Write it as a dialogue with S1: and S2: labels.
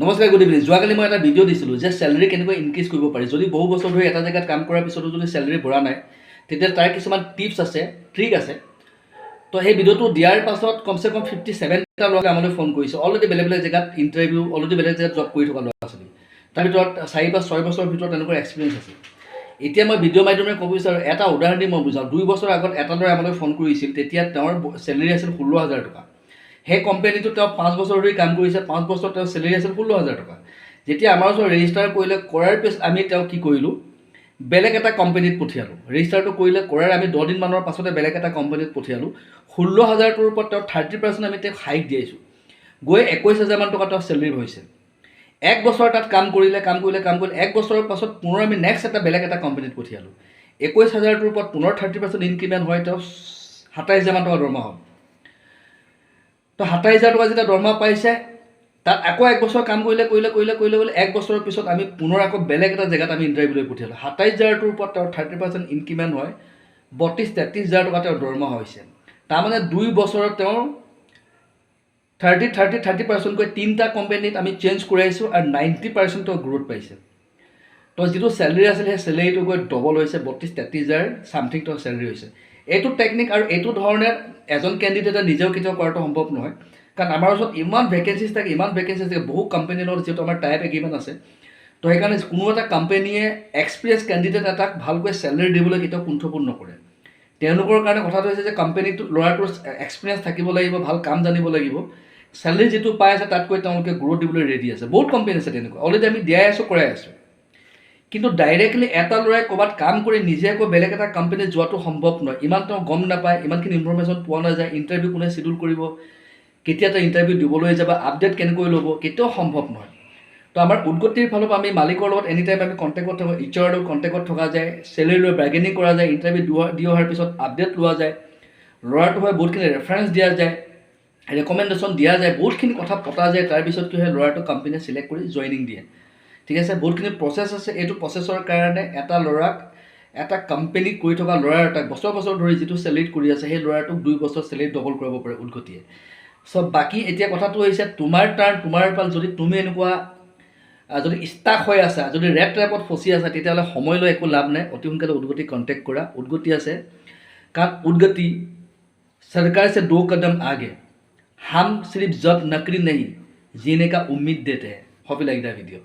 S1: নমস্কাৰ, good evening. যোৱাকালি মই এটা ভিডিঅ' দিছিলোঁ যে চেলেৰি কেনেকৈ ইনক্ৰিজ কৰিব পাৰি। যদি বহু বছৰ ধৰি এটা জেগাত কাম কৰাৰ পিছতো যদি চেলেৰি বঢ়া নাই, তেতিয়া তাৰ কিছুমান টিপছ আছে, ট্ৰিক আছে। তো সেই ভিডিঅ'টো দিয়াৰ পাছত কমচে কম 57টা ল'ৰাই আমালৈ ফোন কৰিছে। অলৰেডি বেলেগ বেলেগ জেগাত ইণ্টাৰভিউ, অলৰেডি বেলেগ জেগাত জব কৰি থকা ল'ৰা ছোৱালী। তাৰ ভিতৰত 4 বা 6 বছৰৰ ভিতৰত তেওঁলোকৰ এক্সপিৰিয়েঞ্চ আছে। এতিয়া মই ভিডিঅ' মাধ্যমেৰে ক'ব বিচাৰোঁ, এটা উদাহৰণ দি মই বুজাওঁ। 2 বছৰ আগত এটা ল'ৰাই আমালৈ ফোন কৰিছিল, তেতিয়া তেওঁৰ চেলেৰি আছিল 16,000 টকা। সেই কোম্পানীটোত তেওঁ 5 বছৰ ধৰি কাম কৰিছে, 5 বছৰ তেওঁৰ চেলেৰি আছিল 16,000 টকা। যেতিয়া আমাৰ ওচৰত ৰেজিষ্টাৰ কৰিলে, কৰাৰ পিছত আমি তেওঁক কি কৰিলোঁ, বেলেগ এটা কোম্পানীত পঠিয়ালোঁ। ৰেজিষ্টাৰটো কৰিলে, কৰাৰ আমি 10 দিনমানৰ পাছতে বেলেগ এটা কোম্পানীত পঠিয়ালোঁ। 16,000টোৰ ওপৰত তেওঁ 30% আমি তেওঁক হাইক দিছোঁ। গৈ 21,000 মান টকা তেওঁৰ চেলেৰি হৈছে। 1 বছৰ তাত কাম কৰিলে। 1 বছৰৰ পাছত পুনৰ আমি নেক্সট এটা বেলেগ এটা কোম্পানীত পঠিয়ালোঁ। 21,000টোৰ ওপৰত পুনৰ 30% ইনক্ৰিমেণ্ট হয়, তেওঁ 27,000 মান টকা দৰমহা হ'ল। তো 27,000 টকা যেতিয়া দৰমহা পাইছে, তাত আকৌ 1 বছৰ কাম কৰিলে। 1 বছৰৰ পিছত আমি পুনৰ আকৌ বেলেগ এটা জেগাত আমি ইণ্টাৰভিউলৈ পঠিয়ালোঁ। 27,000টোৰ ওপৰত তেওঁৰ 30% ইনক্ৰিমেণ্ট হয়, 32-33,000 টকা তেওঁৰ দৰমহা হৈছে। তাৰমানে 2 বছৰত তেওঁৰ 30%কৈ 3টা কোম্পানীত আমি চেঞ্জ কৰাইছোঁ আৰু 90% তেওঁ গ্ৰ'থ পাইছে। তো যিটো চেলেৰি আছিল, সেই চেলেৰিটো গৈ ডবল হৈছে, 32-33,000 চামথিং তেওঁৰ চেলেৰি হৈছে। এইটো টেকনিক আৰু এইটো ধৰণে এজন কেণ্ডিডেটে নিজেও কেতিয়াও কৰাটো সম্ভৱ নহয়। কাৰণ আমাৰ ওচৰত ইমান ভেকেঞ্চিজ থাকে, বহু কোম্পানীৰ লগত যিহেতু আমাৰ টাইপ এগ্ৰিমেণ্ট আছে। তো সেইকাৰণে কোনো এটা কোম্পানীয়ে এক্সপিৰিয়েঞ্চ কেণ্ডিডেট এটাক ভালকৈ চেলেৰি দিবলৈ কেতিয়াও কুণ্ঠবোধ নকৰে। তেওঁলোকৰ কাৰণে কথাটো হৈছে যে কোম্পানীটো ল'ৰাটোৰ এক্সপিৰিয়েঞ্চ থাকিব লাগিব, ভাল কাম জানিব লাগিব। চেলেৰি যিটো পাই আছে তাতকৈ তেওঁলোকে গ্ৰ'থ দিবলৈ ৰেডি আছে। বহুত কোম্পানী আছে তেনেকুৱা, অলৰেডি আমি দিয়াই আছোঁ, কৰাই আছোঁ। কিন্তু ডাইৰেক্টলি এটা ল'ৰাই ক'ৰবাত কাম কৰি নিজে আকৌ বেলেগ এটা কোম্পানীত যোৱাটো সম্ভৱ নহয়। ইমান তেওঁ গম নাপায়, ইমানখিনি ইনফৰ্মেশ্যন পোৱা নাযায়। ইণ্টাৰভিউ কোনে চিডিউল কৰিব, কেতিয়া তেওঁ ইণ্টাৰভিউ দিবলৈ যাব, আপডেট কেনেকৈ ল'ব, কেতিয়াও সম্ভৱ নহয়। তো আমাৰ উদ্গতিৰ ফালৰ পৰা আমি মালিকৰ লগত এনি টাইম আমি কণ্টেক্টত থাকোঁ, HR লগত কণ্টেক্টত থকা যায়, চেলেৰি লৈ বাৰ্গেনিং কৰা যায়, ইণ্টাৰভিউ দি অহাৰ পিছত আপডেট লোৱা যায়, ল'ৰাটোৰ হৈ বহুতখিনি ৰেফাৰেঞ্চ দিয়া যায়, ৰেকমেণ্ডেশ্যন দিয়া যায়, বহুতখিনি কথা পতা যায়। তাৰপিছত কি হয়, ল'ৰাটো কোম্পানীয়ে চিলেক্ট কৰি জইনিং দিয়ে। ঠিক আছে, বহুতখিনি প্ৰচেছ আছে। এইটো প্ৰচেছৰ কাৰণে এটা ল'ৰাক, এটা কোম্পানীত কৰি থকা ল'ৰা এটাক বছৰ ধৰি যিটো চেলেৰিত কৰি আছে, সেই ল'ৰাটোক 2 বছৰ চেলেৰি ডবল কৰাব পাৰে উদ্গতিয়ে। বাকী এতিয়া কথাটো হৈছে তোমাৰ টাৰ্ণ, তোমাৰ পাল। যদি তুমি এনেকুৱা যদি ষ্টাক হৈ আছা, যদি ৰেড ট্ৰেপত ফচি আছা, তেতিয়াহ'লে সময় লৈ একো লাভ নাই। অতি সোনকালে উদ্গতিক কণ্টেক্ট কৰা। উদ্গতি আছে, কাৰণ উদ্গতি চৰকাৰ से 2 कदम आगे, हम सिर्फ जब नौकरी नहीं जीने का उम्मीद देते हैं। Hope you like the video.